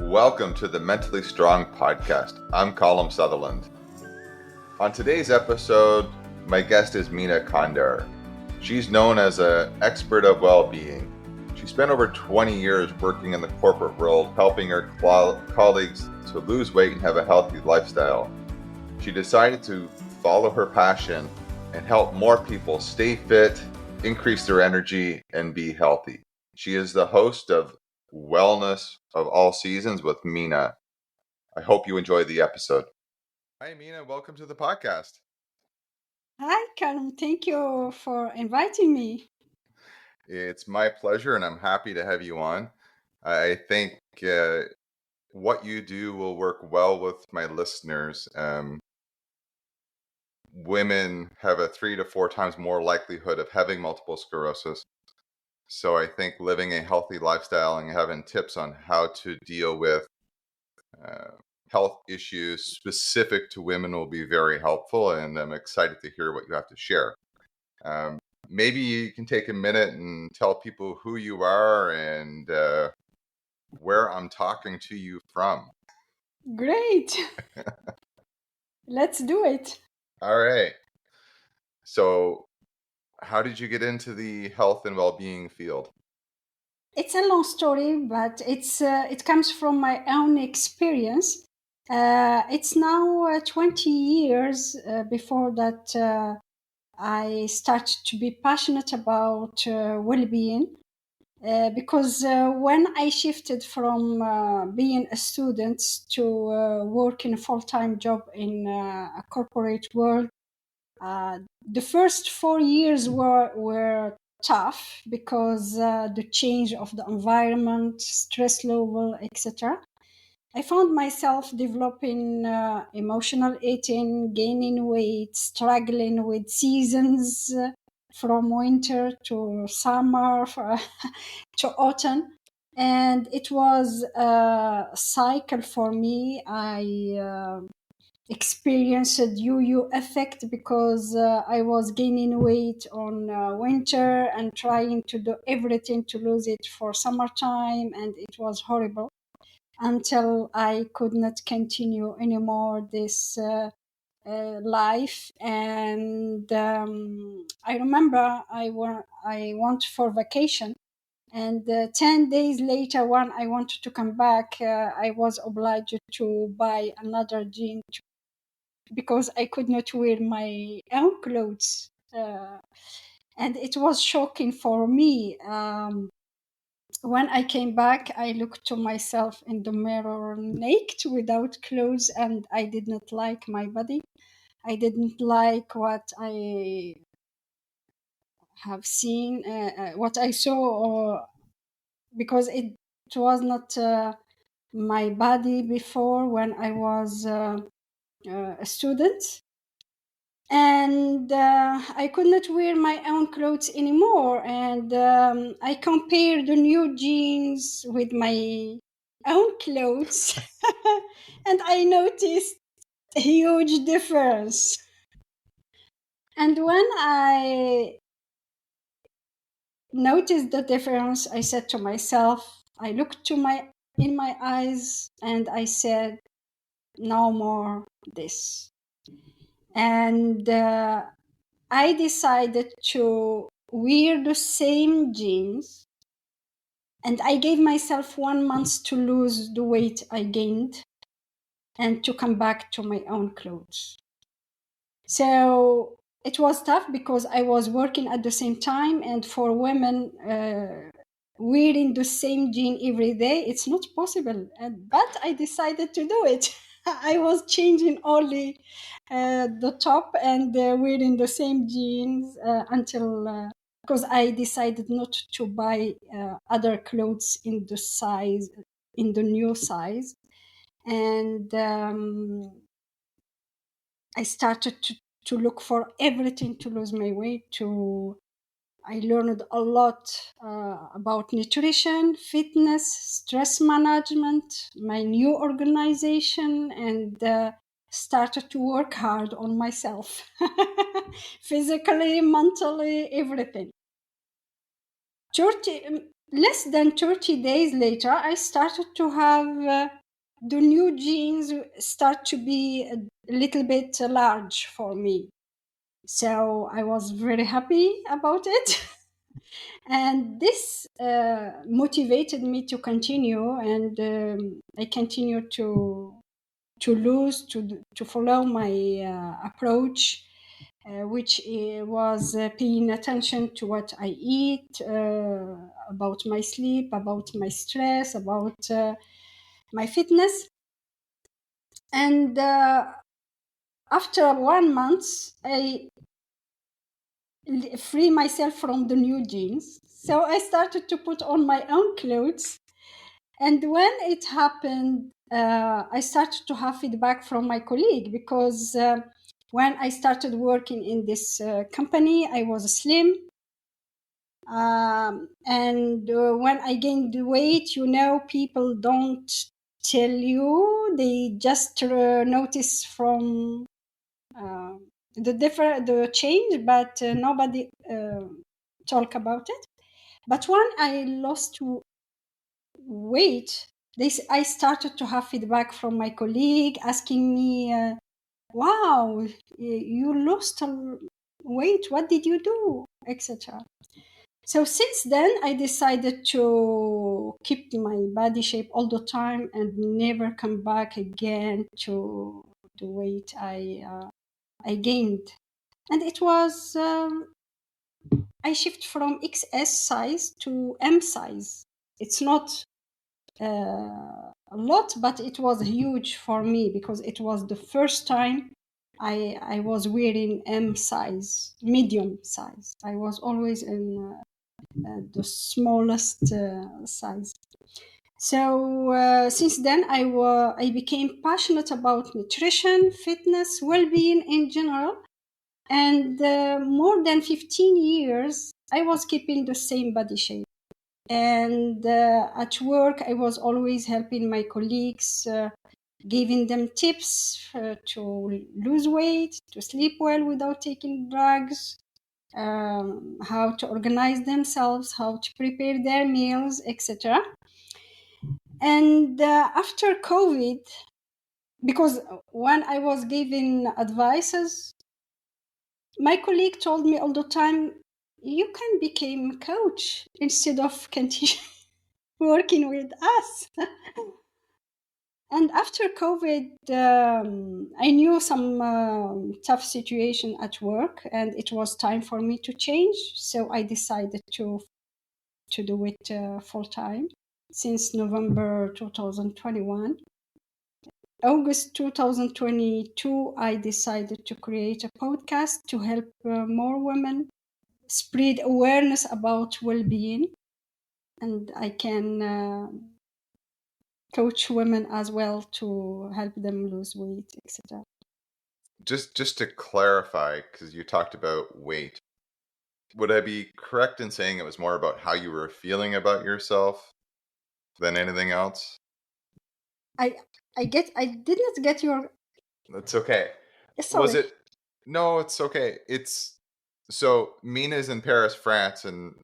Welcome to the Mentally Strong podcast. I'm Colin Sutherland. On today's episode, my guest is Mina. She's known as an expert of well-being. She spent over 20 years working in the corporate world, helping her colleagues to lose weight and have a healthy lifestyle. She decided to follow her passion and help more people stay fit, increase their energy, and be healthy. She is the host of Wellness of All Seasons with Mina. I hope you enjoy the episode. Hi, Mina. Welcome to the podcast. Hi, Karen. Thank you for inviting me. It's my pleasure, and I'm happy to have you on. I think what you do will work well with my listeners. Women have a 3 to 4 times more likelihood of having multiple sclerosis. So I think living a healthy lifestyle and having tips on how to deal with health issues specific to women will be very helpful, and I'm excited to hear what you have to share. Maybe you can take a minute and tell people who you are and where I'm talking to you from. Great. Let's do it. All right. So, how did you get into the health and well-being field? It's a long story, but it comes from my own experience. It's now 20 years before that I started to be passionate about well-being. Because when I shifted from being a student to work in a full-time job in a corporate world, the first 4 years were tough because the change of the environment, stress level, etc. I found myself developing emotional eating, gaining weight, struggling with seasons from winter to summer to autumn. And it was a cycle for me. I experienced a yo-yo effect because I was gaining weight on winter and trying to do everything to lose it for summertime, and it was horrible until I could not continue anymore this life. And I remember I went for vacation, and 10 days later, when I wanted to come back, I was obliged to buy another jean because I could not wear my own clothes. And it was shocking for me. When I came back, I looked to myself in the mirror naked without clothes, and I did not like my body. I didn't like what I have seen, what I saw, because it was not my body before when I was a student. And I could not wear my own clothes anymore. And I compared the new jeans with my own clothes, and I noticed a huge difference. And when I noticed the difference, I said to myself, I looked in my eyes, and I said, no more this. And I decided to wear the same jeans, and I gave myself 1 month to lose the weight I gained and to come back to my own clothes. So it was tough because I was working at the same time, and for women, wearing the same jean every day, it's not possible. But I decided to do it. I was changing only the top and wearing the same jeans until because I decided not to buy other clothes in the new size. And I started to look for everything to lose my weight. I learned a lot about nutrition, fitness, stress management, my new organization, and started to work hard on myself, physically, mentally, everything. less than 30 days later, I started to have the new jeans start to be a little bit large for me. So I was very happy about it. And this motivated me to continue, and I continued to follow my approach, which was paying attention to what I eat, about my sleep, about my stress, about my fitness. And after 1 month, I free myself from the new jeans. So I started to put on my own clothes. And when it happened, I started to have feedback from my colleague, because when I started working in this company, I was slim. And when I gained the weight, people don't tell you, they just notice from the change, but nobody talk about it. But when I lost weight, I started to have feedback from my colleague asking me, wow, you lost weight, what did you do, etc. So since then, I decided to keep my body shape all the time and never come back again to the weight I gained. And it was, I shift from XS size to M size. It's not a lot, but it was huge for me, because it was the first time I was wearing M size, medium size. I was always in the smallest size. So since then, I became passionate about nutrition, fitness, well-being in general. And more than 15 years, I was keeping the same body shape. And at work, I was always helping my colleagues, giving them tips to lose weight, to sleep well without taking drugs, how to organize themselves, how to prepare their meals, etc. And after COVID, because when I was giving advices, my colleague told me all the time, you can become a coach instead of continue working with us. And after COVID, I knew some tough situation at work, and it was time for me to change. So I decided to do it full time since November 2021. August 2022, I decided to create a podcast to help more women spread awareness about well-being, and I can coach women as well to help them lose weight, etc. Just to clarify, because you talked about weight, would I be correct in saying it was more about how you were feeling about yourself than anything else? I I didn't get your. That's okay. Was Sorry. it? No, it's okay. It's so Mina's in Paris, France, and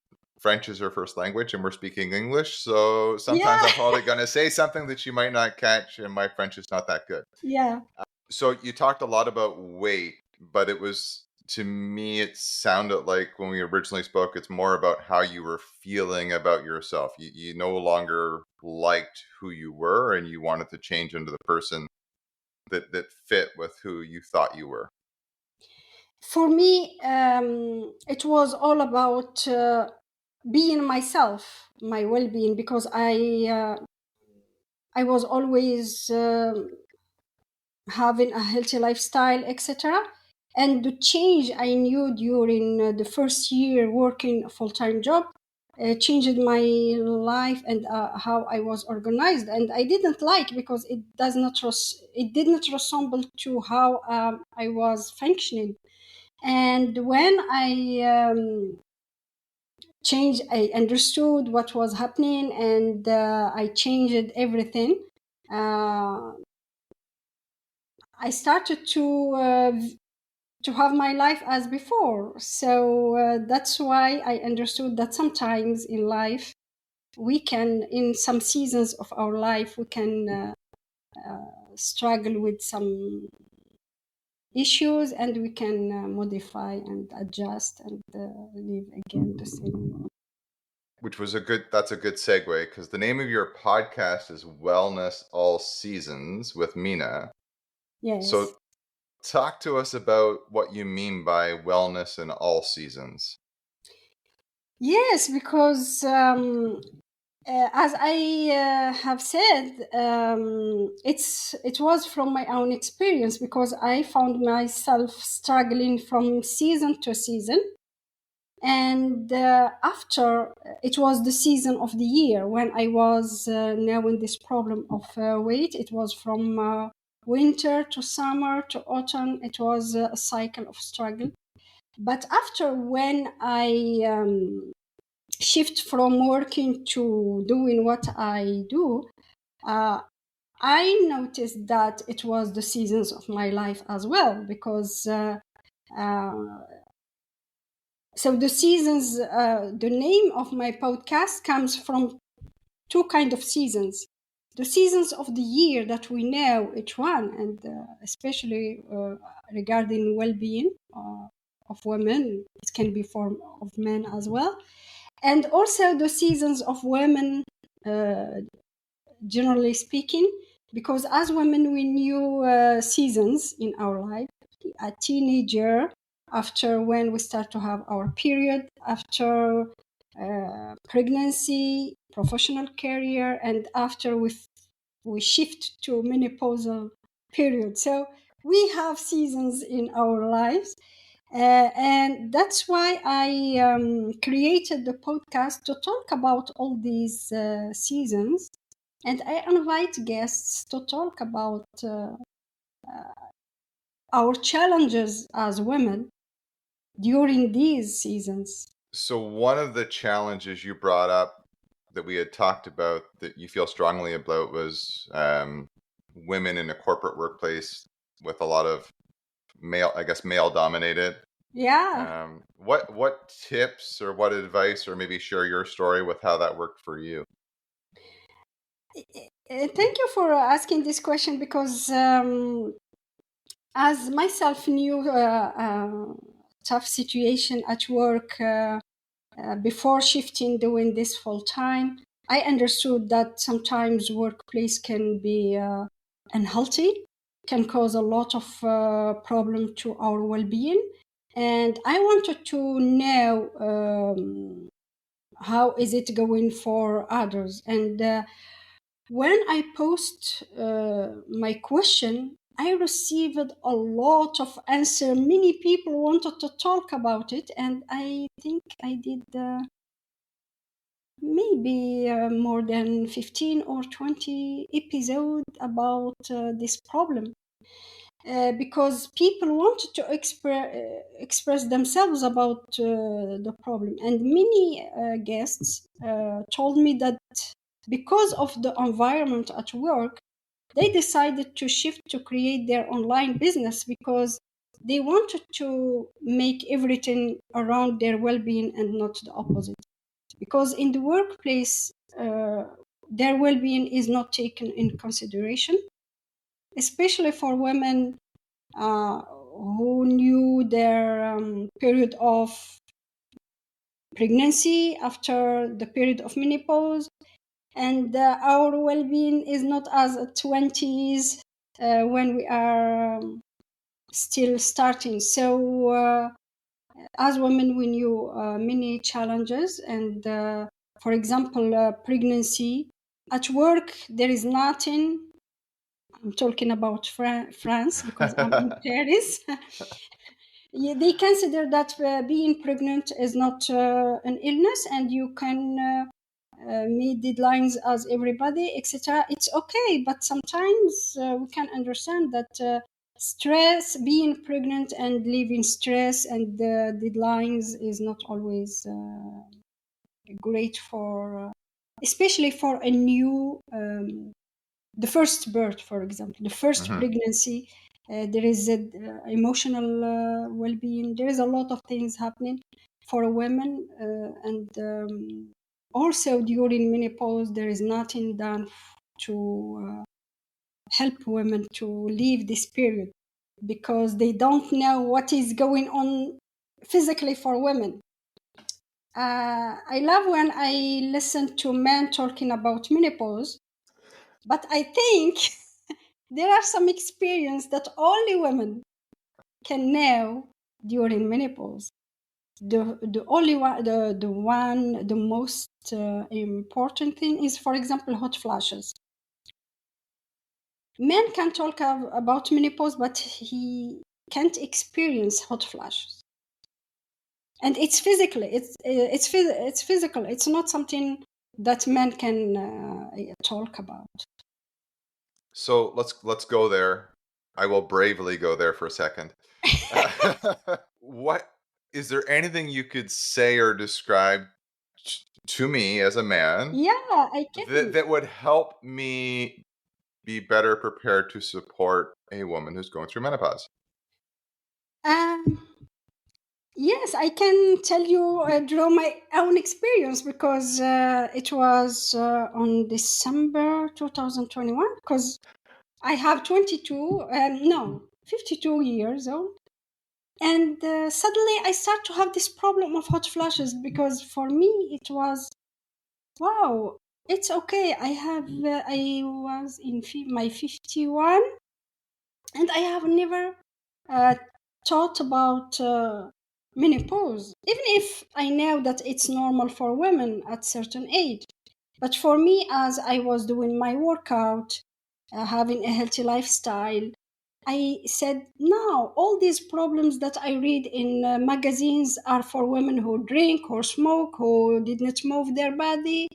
French is her first language, and we're speaking English. So sometimes Yeah. I'm probably going to say something that you might not catch, and my French is not that good. Yeah. So you talked a lot about weight, but it was, to me, it sounded like when we originally spoke, it's more about how you were feeling about yourself. You no longer liked who you were, and you wanted to change into the person that fit with who you thought you were. For me, it was all about being myself, my well-being, because I was always having a healthy lifestyle, etc. And the change I knew during the first year working a full-time job changed my life and how I was organized. And I didn't like, because it did not resemble to how I was functioning. And when I changed, I understood what was happening, and I changed everything. Uh, I started to have my life as before. So that's why I understood that sometimes in life we can, in some seasons of our life, we can struggle with some issues, and we can modify and adjust and live again the same. That's a good segue, because the name of your podcast is Wellness All Seasons with Mina. Yes. So talk to us about what you mean by wellness in all seasons. Yes, because as I have said, it was from my own experience, because I found myself struggling from season to season. And after, it was the season of the year when I was now in this problem of weight. It was from winter to summer to autumn. It was a cycle of struggle. But after, when I shift from working to doing what I do, I noticed that it was the seasons of my life as well, because so the seasons, the name of my podcast comes from two kind of seasons. The seasons of the year that we know each one, and especially regarding well-being of women, it can be form of men as well, and also the seasons of women, generally speaking, because as women we knew seasons in our life. A teenager, after when we start to have our period, after pregnancy, professional career, and after we shift to menopausal period. So we have seasons in our lives. And that's why I created the podcast to talk about all these seasons. And I invite guests to talk about our challenges as women during these seasons. So one of the challenges you brought up that we had talked about that you feel strongly about was women in a corporate workplace with a lot of male dominated. Yeah. What tips or what advice, or maybe share your story with how that worked for you? Thank you for asking this question, because as myself knew tough situation at work before shifting doing this full time, I understood that sometimes workplace can be unhealthy, can cause a lot of problem to our well-being, and I wanted to know how is it going for others. And when I post my question, I received a lot of answer. Many people wanted to talk about it, and I think I did maybe more than 15 or 20 episodes about this problem. Because people wanted to express themselves about the problem. And many guests told me that because of the environment at work, they decided to shift to create their online business, because they wanted to make everything around their well-being and not the opposite. Because in the workplace, their well-being is not taken in consideration, especially for women who knew their period of pregnancy, after the period of menopause, and our well-being is not as a 20s when we are still starting. So as women we knew many challenges, and for example, pregnancy at work, there is nothing. I'm talking about France, because I'm in Paris. Yeah, they consider that being pregnant is not an illness, and you can meet deadlines as everybody, etc. It's okay, but sometimes we can understand that stress, being pregnant and living stress and deadlines is not always great for, especially for a new, the first birth, for example, the first pregnancy. There is emotional well-being. There is a lot of things happening for women, and also during menopause, there is nothing done to help women to leave this period, because they don't know what is going on physically for women. I love when I listen to men talking about menopause, but I think there are some experience that only women can know during menopause. The only one, the most important thing is, for example, hot flashes. Men can talk about menopause, but he can't experience hot flashes. And it's physically, it's physical. It's not something that men can talk about. So let's go there. I will bravely go there for a second. What is there anything you could say or describe to me as a man Yeah, I can. that would help me be better prepared to support a woman who's going through menopause? Um, yes, I can tell you, draw my own experience, because it was on December 2021, because I have 22, no, 52 years old. And suddenly I start to have this problem of hot flashes, because for me it was, wow, it's okay. I was in my 51, and I have never uh, thought about menopause, even if I know that it's normal for women at certain age. But for me, as I was doing my workout, having a healthy lifestyle, I said, no, all these problems that I read in magazines are for women who drink or smoke, who did not move their body.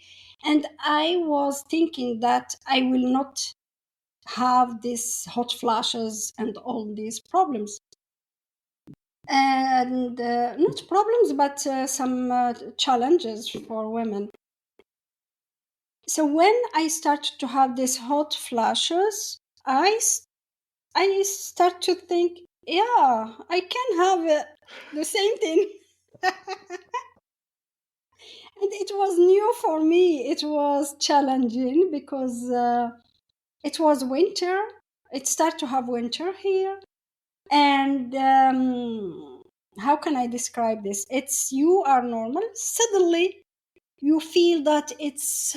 And I was thinking that I will not have these hot flashes and all these problems. And not problems, but some challenges for women. So when I started to have these hot flashes, I start to think, yeah, I can have the same thing. And it was new for me. It was challenging, because it was winter. It started to have winter here. And how can I describe this? It's, you are normal. Suddenly, you feel that it's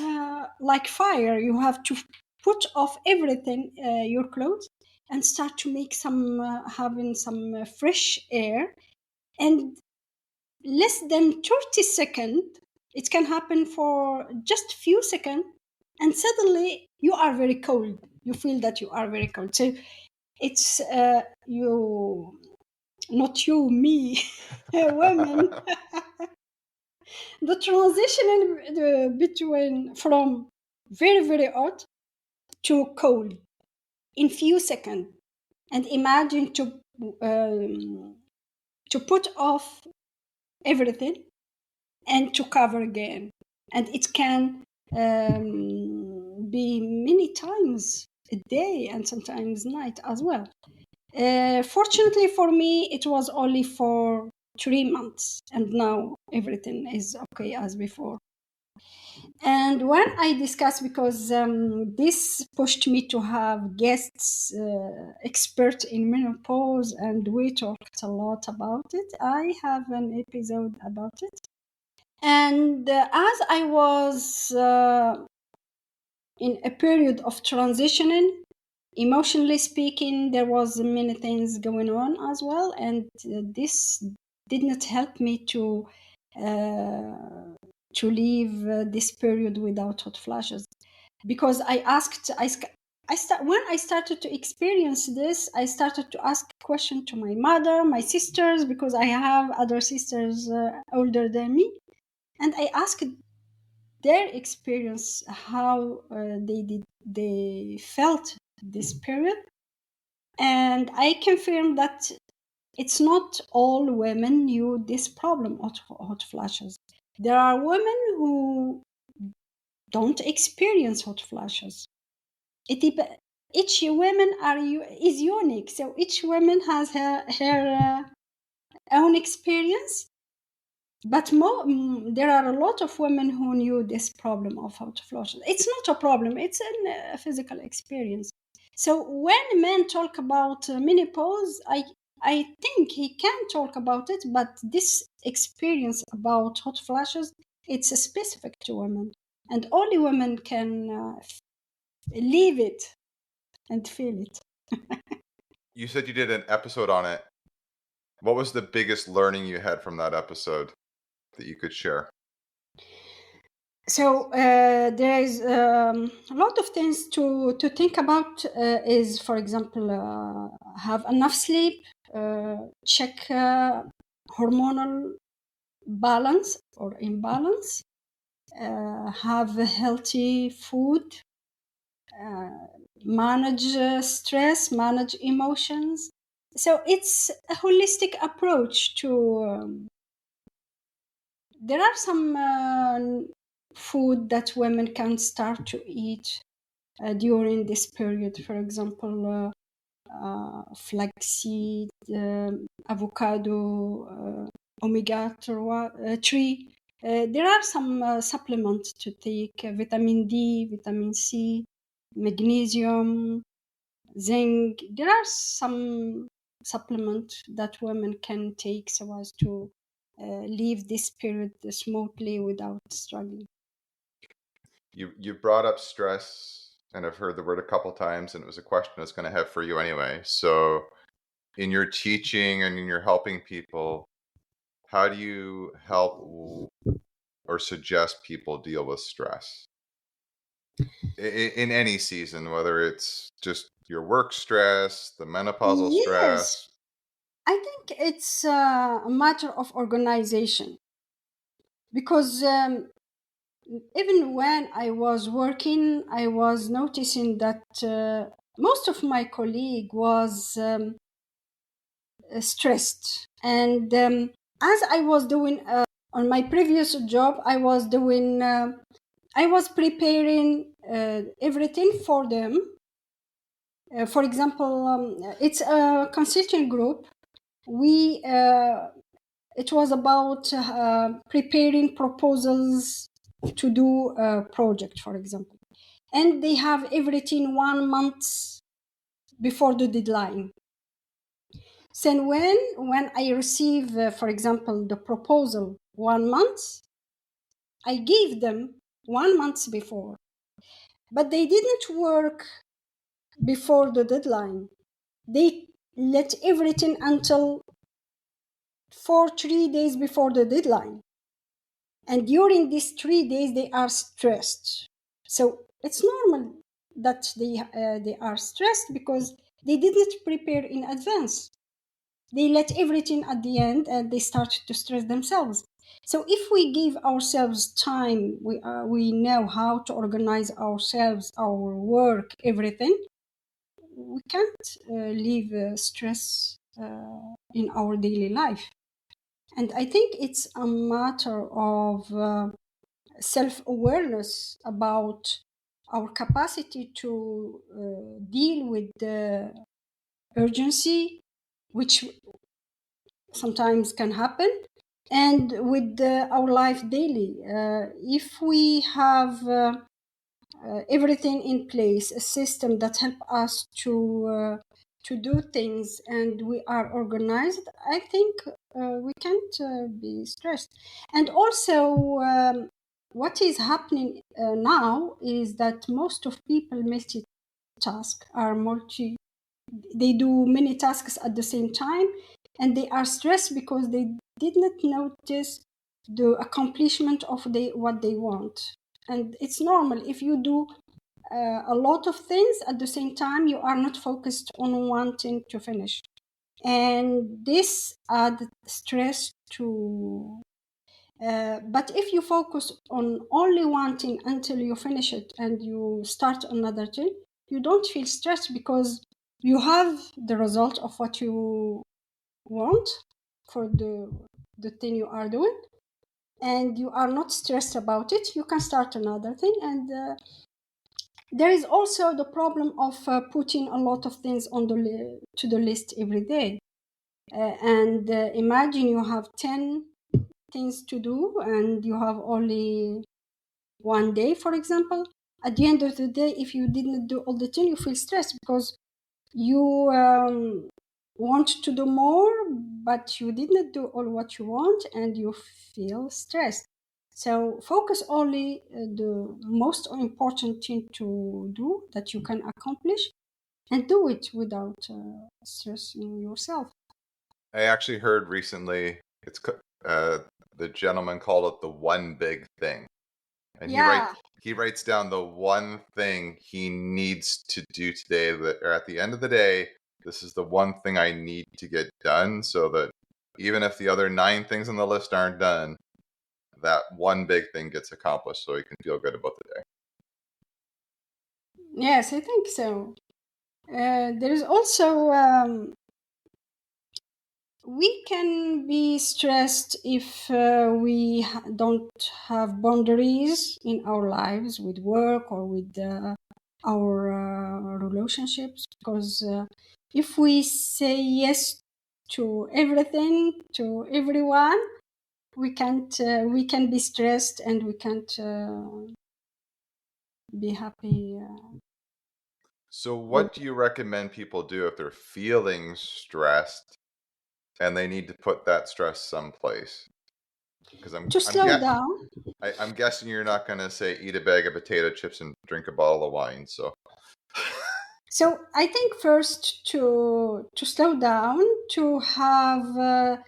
like fire. You have to put off everything, your clothes, and start to make some, having some fresh air. And less than 30 seconds, it can happen for just few seconds, and suddenly you are very cold. You feel that you are very cold. So it's you, not you, me, women. The transition between from very very hot to cold in few seconds, and imagine to put off everything and to cover again, and it can be many times a day, and sometimes night as well. Fortunately for me, it was only for 3 months, and now everything is okay as before. And when I discussed, because this pushed me to have guests, expert in menopause, and we talked a lot about it. I have an episode about it. And as I was in a period of transitioning, emotionally speaking, there was many things going on as well, and this did not help me to leave this period without hot flashes, because when I started to experience this, I started to ask questions to my mother, my sisters, because I have other sisters older than me, and I asked their experience, how they felt this period. And I confirm that it's not all women knew this problem of hot flashes. There are women who don't experience hot flashes. Each woman is unique, so each woman has her own experience. But there are a lot of women who knew this problem of hot flushes. It's not a problem, it's a physical experience. So when men talk about menopause, I think he can talk about it, but this experience about hot flashes, it's specific to women. And only women can live it and feel it. You said you did an episode on it. What was the biggest learning you had from that episode that you could share? So there is a lot of things to think about. Is, for example, have enough sleep, check hormonal balance or imbalance, have a healthy food, manage stress, manage emotions. So it's a holistic approach to. There are some food that women can start to eat during this period. For example, flaxseed, avocado, omega-3. There are some supplements to take: vitamin D, vitamin C, magnesium, zinc. There are some supplements that women can take so as to leave this period smoothly without struggling. You brought up stress, and I've heard the word a couple times, and it was a question I was going to have for you anyway. So, in your teaching and in your helping people, how do you help or suggest people deal with stress in any season, whether it's just your work stress, the menopausal Yes, stress? I think it's a matter of organization because even when I was working, I was noticing that most of my colleague was stressed, and as I was doing on my previous job, I was preparing everything for them. For example, it's a consulting group. We It was about preparing proposals to do a project, for example, and they have everything 1 month before the deadline. So when I receive, for example, the proposal 1 month, I gave them 1 month before, but they didn't work before the deadline. They let everything until 3 days before the deadline. And during these 3 days, they are stressed. So it's normal that they are stressed because they didn't prepare in advance. They let everything at the end and they start to stress themselves. So if we give ourselves time, we know how to organize ourselves, our work, everything, we can't leave stress in our daily life. And I think it's a matter of self-awareness about our capacity to deal with the urgency, which sometimes can happen, and with our life daily. If we have everything in place, a system that help us to do things, and we are organized, I think we can't be stressed. And also, what is happening now is that most of people multitask, are they do many tasks at the same time, and they are stressed because they did not notice the accomplishment of what they want. And it's normal if you do a lot of things at the same time, you are not focused on wanting to finish, and this add stress to but if you focus on only wanting until you finish it and you start another thing, you don't feel stressed because you have the result of what you want for the thing you are doing, and you are not stressed about it. You can start another thing. And there is also the problem of putting a lot of things on to the list every day. And imagine you have 10 things to do and you have only one day, for example, at the end of the day, if you didn't do all the 10, you feel stressed because you want to do more, but you didn't do all what you want and you feel stressed. So focus only the most important thing to do that you can accomplish and do it without stressing yourself. I actually heard recently uh, the gentleman called it the one big thing, and Yeah. he writes down the one thing he needs to do today. That or at the end of the day, this is the one thing I need to get done, so that even if the other 9 things on the list aren't done, that one big thing gets accomplished, so he can feel good about the day. Yes, I think so. There is also we can be stressed if we don't have boundaries in our lives with work or with our relationships, because if we say yes to everything, to everyone, we can be stressed and we can't be happy. So, what do you recommend people do if they're feeling stressed and they need to put that stress someplace? Because To slow down. I'm guessing you're not going to say eat a bag of potato chips and drink a bottle of wine. So, So I think first to slow down, to have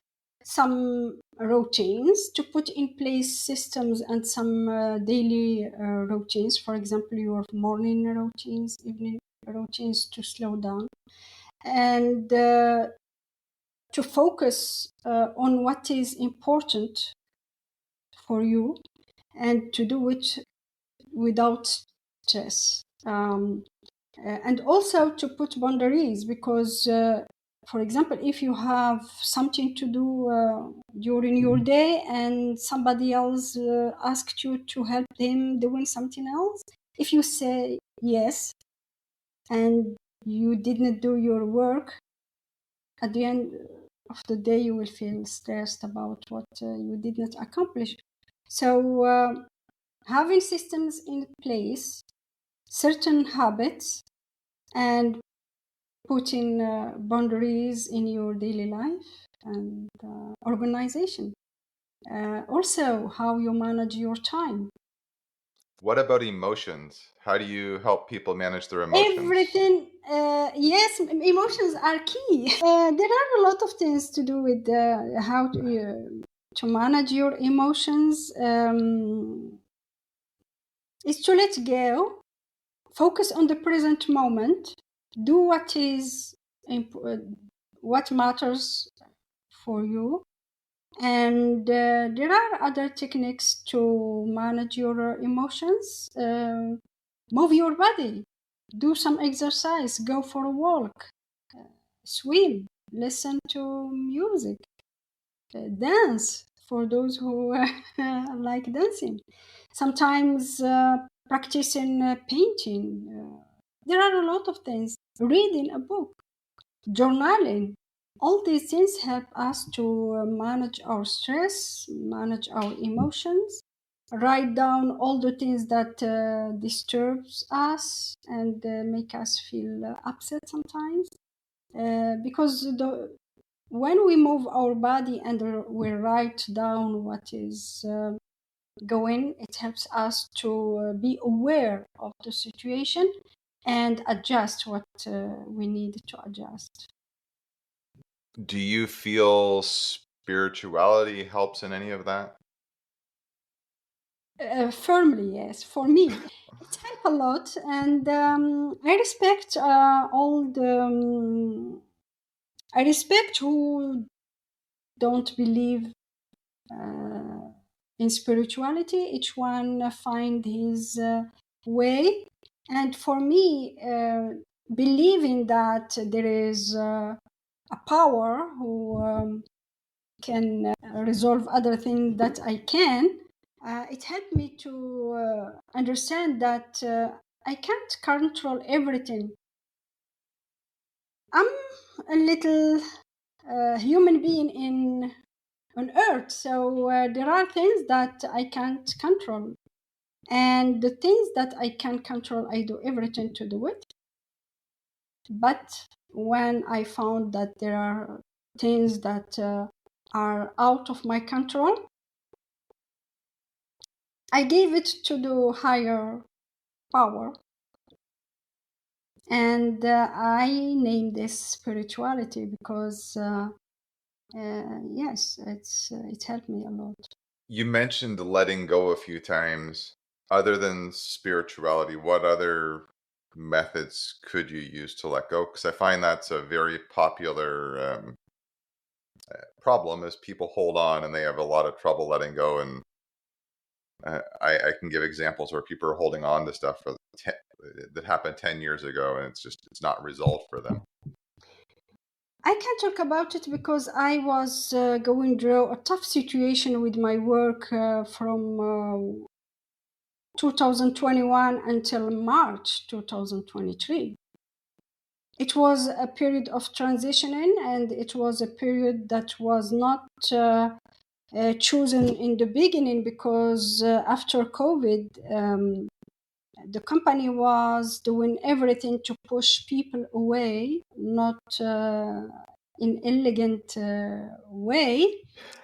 some routines, to put in place systems and some daily routines. For example, your morning routines, evening routines, to slow down and to focus on what is important for you and to do it without stress. And also to put boundaries, because for example, if you have something to do during your day and somebody else asked you to help them doing something else, if you say yes and you didn't do your work, at the end of the day you will feel stressed about what you did not accomplish. So having systems in place, certain habits, and putting boundaries in your daily life and organization. Also, how you manage your time. what about emotions? How do you help people manage their emotions? Everything, yes, emotions are key. There are a lot of things to do with how to manage your emotions. Is to let go, focus on the present moment, do what is what matters for you. And there are other techniques to manage your emotions. Move your body, do some exercise, go for a walk, swim, listen to music, dance for those who like dancing. Sometimes practicing painting. There are a lot of things. Reading a book, journaling. All these things help us to manage our stress, manage our emotions, write down all the things that disturbs us and make us feel upset sometimes. Because when we move our body and we write down what is going, it helps us to be aware of the situation and adjust what we need to adjust. Do you feel spirituality helps in any of that? Firmly, yes. For me, it helps a lot, and I respect all the. I respect who don't believe uh, in spirituality. Each one find his way, and for me, believing that there is a power who can resolve other things that I can. It helped me to understand that I can't control everything. I'm a little human being in on earth. So there are things that I can't control, and the things that I can control, I do everything to do it. But when I found that there are things that are out of my control, I gave it to the higher power, and I named this spirituality because yes, it helped me a lot. You mentioned letting go a few times. Other than spirituality, what other methods could you use to let go? Because I find that's a very popular problem is people hold on and they have a lot of trouble letting go. And I can give examples where people are holding on to stuff that happened 10 years ago and it's not resolved for them. I can talk about it because I was going through a tough situation with my work from 2021 until March 2023. It was a period of transitioning, and it was a period that was not chosen in the beginning because after COVID, the company was doing everything to push people away, not in elegant way,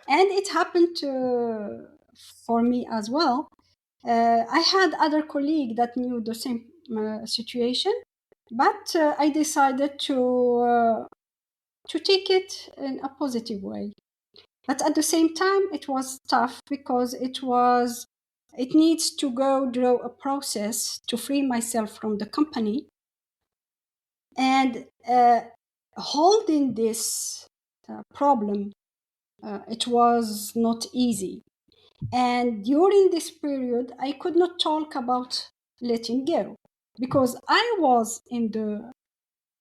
and it happened for me as well. I had other colleagues that knew the same situation, but I decided to take it in a positive way. But at the same time, it was tough because it needs to go through a process to free myself from the company, and holding this problem, it was not easy. And during this period, I could not talk about letting go because I was in the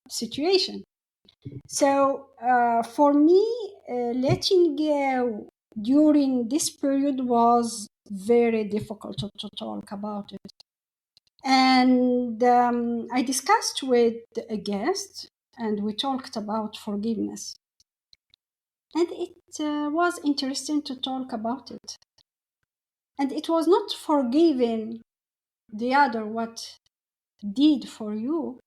situation. So for me, letting go during this period was very difficult to talk about it. And I discussed with a guest, and we talked about forgiveness. And it was interesting to talk about it. And it was not forgiving the other what did for you,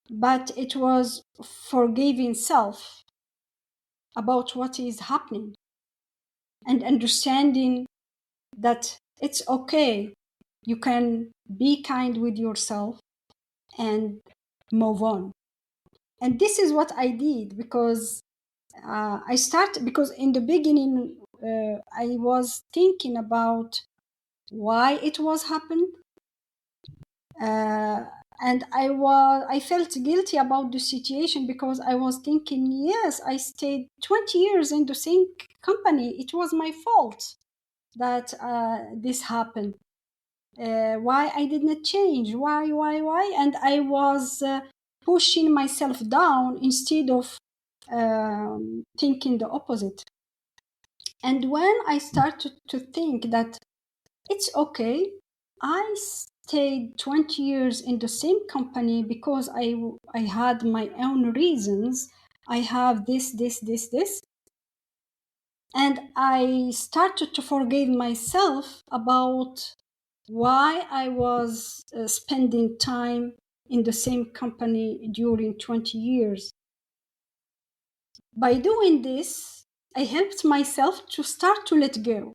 but it was forgiving self about what is happening and understanding that it's okay. You can be kind with yourself and move on. And this is what I did because I started, because in the beginning I was thinking about why it was happened, and I felt guilty about the situation because I was thinking, yes, I stayed 20 years in the same company. It was my fault that this happened. Why I did not change? Why? And I was pushing myself down instead of thinking the opposite. And when I started to think that it's okay, I stayed 20 years in the same company because I had my own reasons. I have this. And I started to forgive myself about why I was spending time in the same company during 20 years. By doing this, I helped myself to start to let go.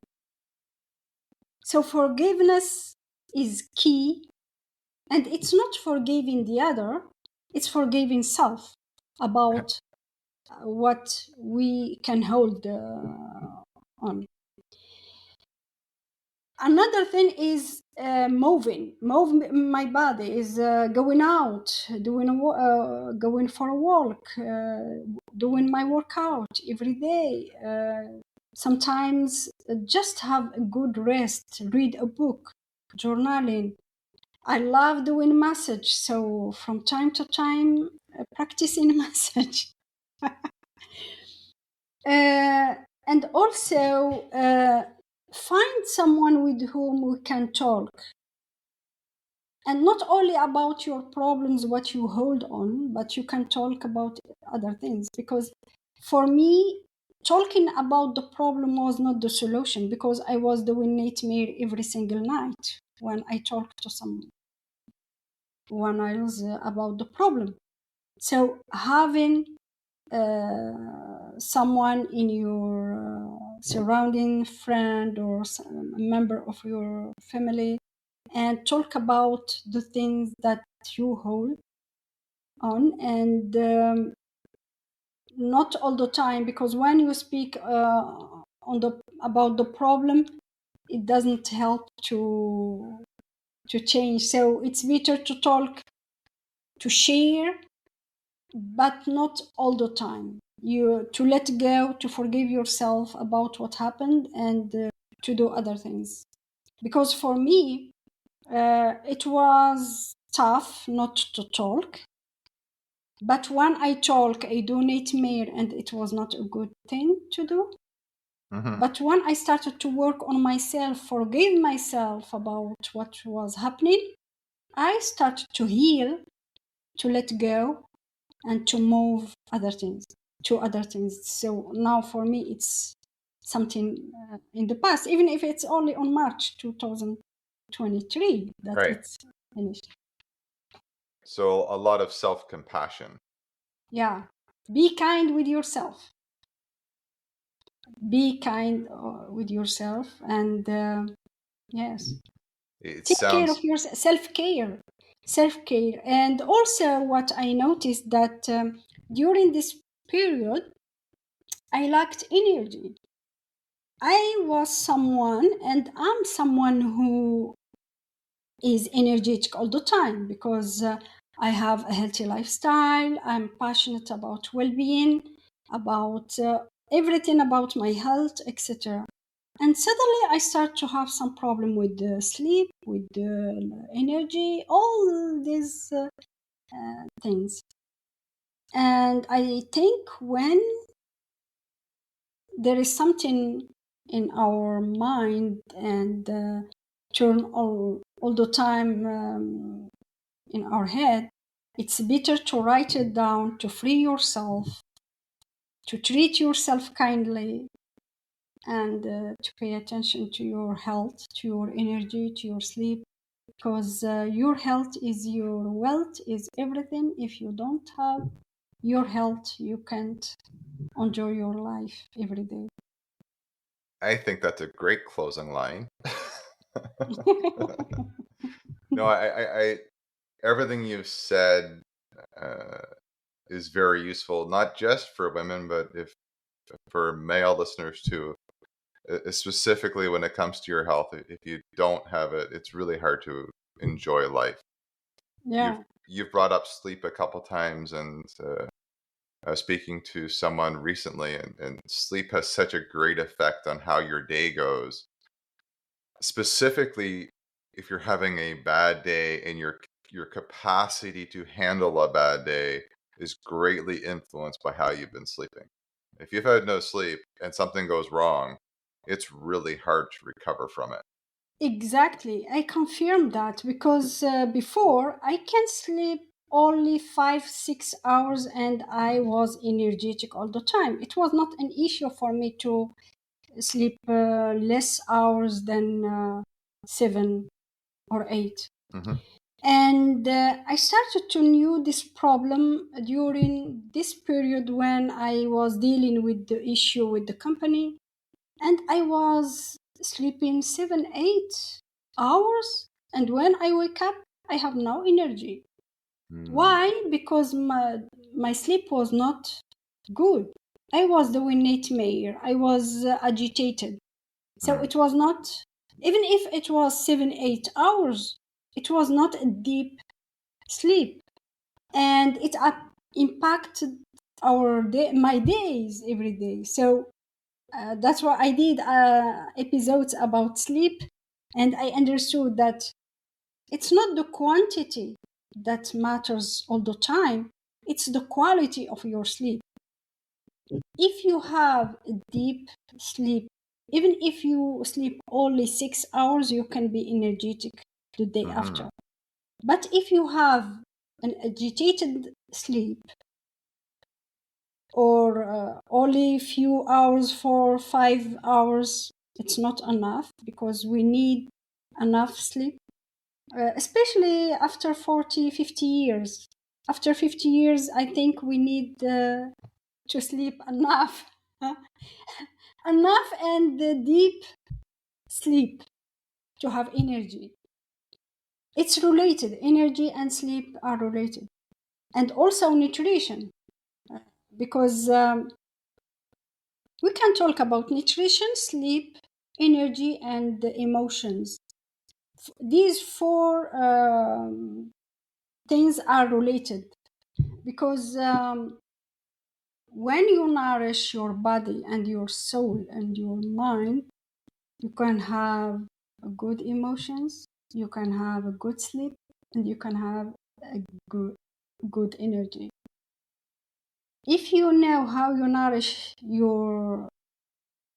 So forgiveness is key, and it's not forgiving the other, it's forgiving self about what we can hold on. Another thing is moving my body is going out, going for a walk, doing my workout every day, sometimes just have a good rest, read a book, journaling. I love doing massage, so from time to time practicing massage. And also find someone with whom we can talk, and not only about your problems, what you hold on, but you can talk about other things. Because for me, talking about the problem was not the solution, because I was doing nightmare every single night when I talked to someone else about the problem. So having someone in your surrounding, friend or a member of your family, and talk about the things that you hold on, and not all the time, because when you speak about the problem, it doesn't help to change. So it's better to talk, to share, but not all the time. You to let go, to forgive yourself about what happened, and to do other things. Because for me, it was tough not to talk. But when I talk, I do nightmare, and it was not a good thing to do. Mm-hmm. But when I started to work on myself, forgive myself about what was happening, I started to heal, to let go, and to move to other things. So now for me, it's something in the past, even if it's only on March 2023 that Right. it's finished. So a lot of self-compassion. Yeah. Be kind with yourself. Be kind with yourself, and yes, It take care of sounds your self-care. And also what I noticed that during this period, I lacked energy. I was someone, and I'm someone who is energetic all the time, because I have a healthy lifestyle. I'm passionate about well-being, about everything about my health, etc. And suddenly I start to have some problem with the sleep, with the energy, all these things. And I think when there is something in our mind, and turn all the time in our head, it's better to write it down, to free yourself, to treat yourself kindly, and to pay attention to your health, to your energy, to your sleep, because your health is your wealth, is everything. If you don't have your health, you can't enjoy your life every day. I think that's a great closing line. No, I everything you've said uh, is very useful, not just for women, but if for male listeners too. Specifically when it comes to your health, if you don't have it, it's really hard to enjoy life. Yeah. You've brought up sleep a couple times, and I was speaking to someone recently, and sleep has such a great effect on how your day goes. Specifically, if you're having a bad day, and your capacity to handle a bad day is greatly influenced by how you've been sleeping. If you've had no sleep and something goes wrong, it's really hard to recover from it. Exactly. I confirm that, because before I can sleep only 5-6 hours, and I was energetic all the time. It was not an issue for me to sleep less hours than 7 or 8. Hmm. And I started to know this problem during this period when I was dealing with the issue with the company, and I was sleeping 7-8 hours, and when I wake up, I have no energy. Mm. Why? Because my sleep was not good. I was doing nightmare. I was agitated. So Mm. it was not, even if it was 7-8 hours, it was not a deep sleep, and it impacted my days every day. So that's why I did episodes about sleep, and I understood that it's not the quantity that matters all the time, it's the quality of your sleep. If you have a deep sleep, even if you sleep only 6 hours, you can be energetic the day Hmm. after. But if you have an agitated sleep, or only few hours for 5 hours. It's not enough, because we need enough sleep, especially after 40, 50 years. After 50 years, I think we need to sleep enough, enough and deep sleep to have energy. It's related. Energy and sleep are related. And also nutrition, because we can talk about nutrition, sleep, energy, and emotions. These four things are related, because when you nourish your body and your soul and your mind, you can have good emotions, you can have a good sleep, and you can have a good energy. If you know how you nourish your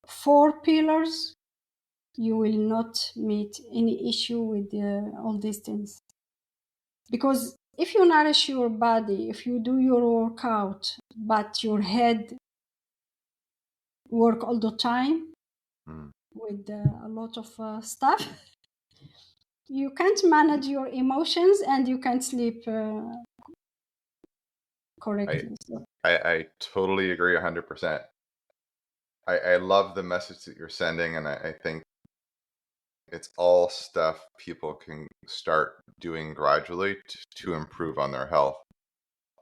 four pillars, you will not meet any issue with all these things. Because if you nourish your body, if you do your workout, but your head work all the time with a lot of stuff, you can't manage your emotions and you can't sleep correctly. I totally agree 100%. I love the message that you're sending, and I think it's all stuff people can start doing gradually to improve on their health.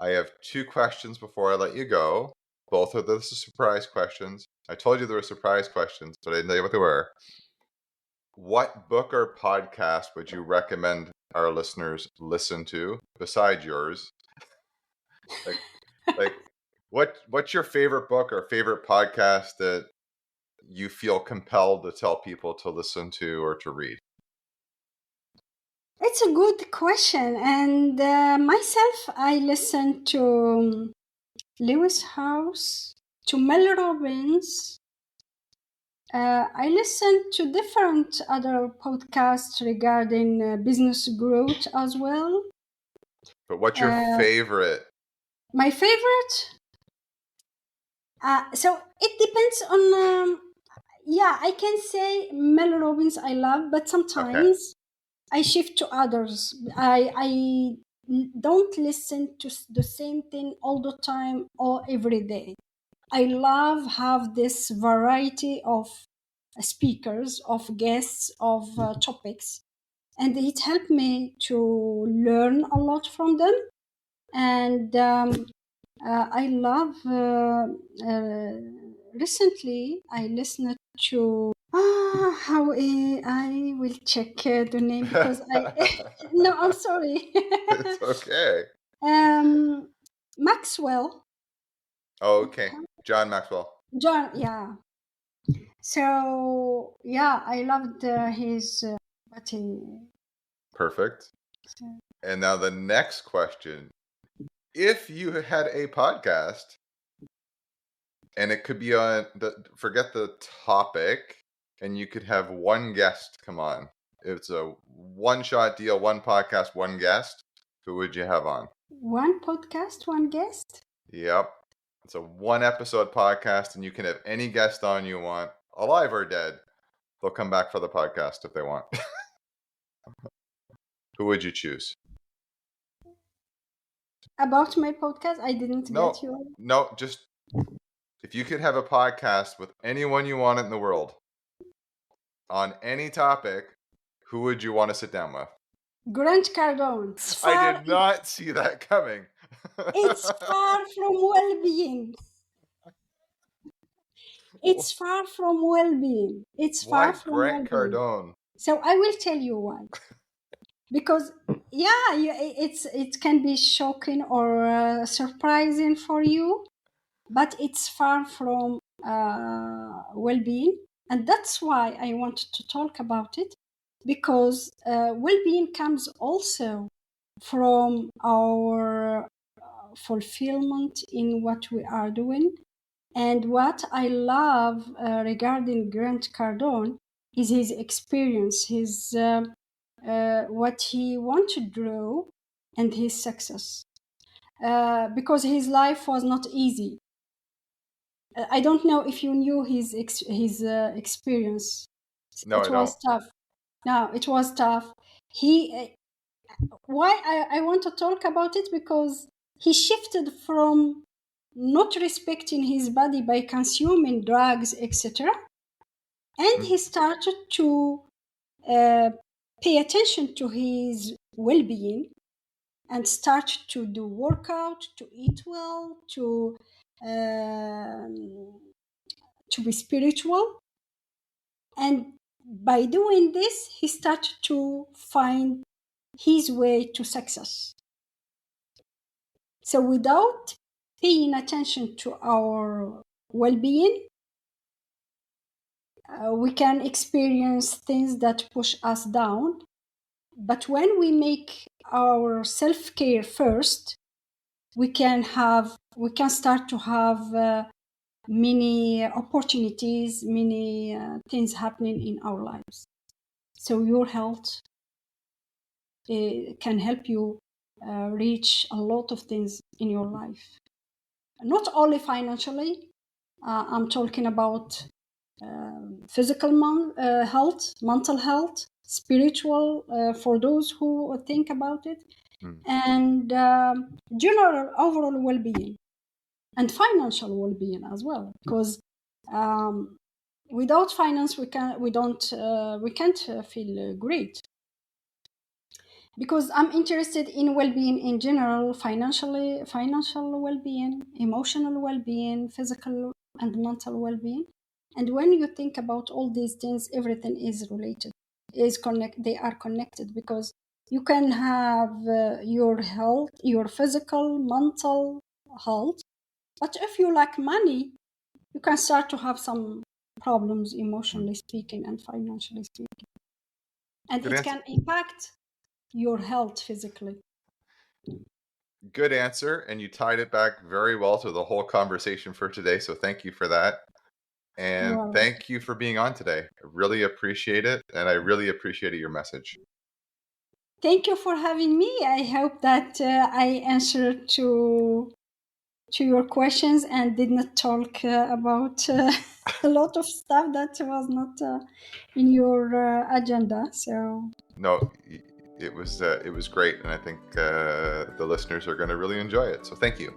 I have two questions before I let you go. Both of those are surprise questions. I told you they were surprise questions, but I didn't tell you what they were. What book or podcast would you recommend our listeners listen to besides yours? like what's your favorite book or favorite podcast that you feel compelled to tell people to listen to or to read? It's a good question. And myself, I listen to Lewis House, to Mel Robbins. I listen to different other podcasts regarding business growth as well. But what's your favorite? My favorite? So it depends on, I can say Mel Robbins I love, but sometimes I shift to others. I don't listen to the same thing all the time or every day. I love have this variety of speakers, of guests, of topics, and it helped me to learn a lot from them. And I love recently I listened to how I will check the name, because I no, I'm sorry. It's okay. Maxwell. Oh, okay. John Maxwell. John, yeah. So yeah, I loved his what he. Perfect. And now the next question. If you had a podcast, and it could be on forget the topic, and you could have one guest come on. It's a one-shot deal, one podcast, one guest. Who would you have on? One podcast, one guest? Yep. It's a one-episode podcast, and you can have any guest on you want, alive or dead. They'll come back for the podcast if they want. Who would you choose? About my podcast? I didn't get you. No, just if you could have a podcast with anyone you want in the world on any topic, who would you want to sit down with? Grant Cardone. I did not see that coming. It's far from well-being. It's far from well-being. It's far from Grant well-being. Cardone? So I will tell you why. Because it can be shocking or surprising for you, but it's far from well-being, and that's why I wanted to talk about it, because well-being comes also from our fulfillment in what we are doing. And what I love regarding Grant Cardone is his experience, his what he wanted to do, and his success. Because his life was not easy. I don't know if you knew his experience. No, It I don't. was tough. No, it was tough. He why I want to talk about it, because he shifted from not respecting his body by consuming drugs, etc., and Mm, he started to uh, pay attention to his well-being and start to do workout, to eat well, um, to be spiritual. And by doing this, he started to find his way to success. So without paying attention to our well-being, we can experience things that push us down. But when we make our self-care first, we can start to have many opportunities, many things happening in our lives. So your health can help you reach a lot of things in your life, not only financially. I'm talking about physical health, mental health, spiritual, for those who think about it, mm. and general overall well-being, and financial well-being as well. Because without finance, we can't feel great. Because I'm interested in well-being in general, financial well-being, emotional well-being, physical and mental well-being. And when you think about all these things, everything is related, they are connected, because you can have your health, your physical, mental health, but if you lack money, you can start to have some problems, Mm. emotionally speaking and financially speaking, and Good it answer. can impact your health physically. Good answer. And you tied it back very well to the whole conversation for today. So thank you for that. You And are welcome. thank you for being on today. I really appreciate it. And I really appreciated your message. Thank you for having me. I hope that I answered to your questions and did not talk about a lot of stuff that was not in your agenda. So No, it was great. And I think the listeners are going to really enjoy it. So thank you.